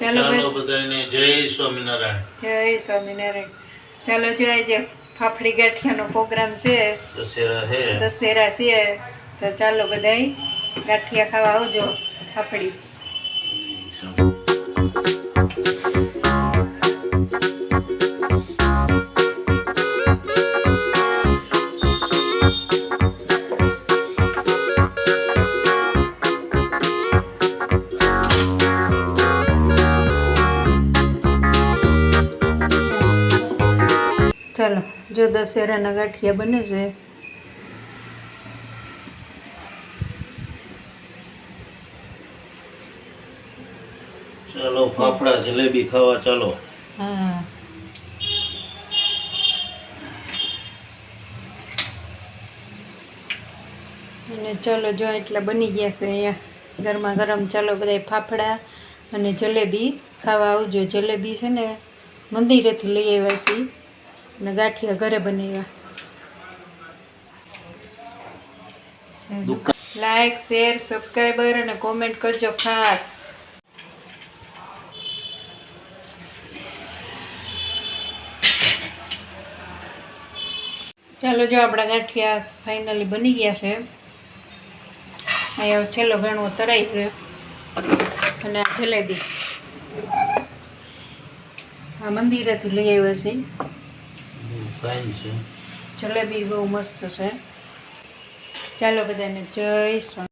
ચાલો બધાને જય સ્વામિનારાયણ. જય સ્વામિનારાયણ. ચાલો જો આજે ફાફડી ગાંઠિયાનો પ્રોગ્રામ છે, દશેરા છે, તો ચાલો બધાય ગાંઠિયા ખાવા આવજો. ફાફડી ચાલો જો દશેરાના ગાંઠિયા બને છે. ચાલો ફાફડા જલેબી ખાવા ચાલો. હા અને ચાલો જો એટલા બની ગયા છે અહીંયા ગરમા ગરમ. ચાલો બધા ફાફડા અને જલેબી ખાવા આવજો. જલેબી છે ને મંદિરેથી લઈ આવ્યા છીએ અને ગાંઠિયા ઘરે બનાવ્યા. લાઈક શેર સબસ્ક્રાઈબર અને કોમેન્ટ કરજો ખાસ. ચાલો જો આપણા ગાંઠિયા ફાઇનલી બની ગયા છે. અહીંયા છેલ્લો ઘણો તરાઈ છે અને આ જલેબી આ મંદિરેથી લઈ આવ્યા છે. જલેબી બહુ મસ્ત છે. ચાલો બધાને જય સ્વામી.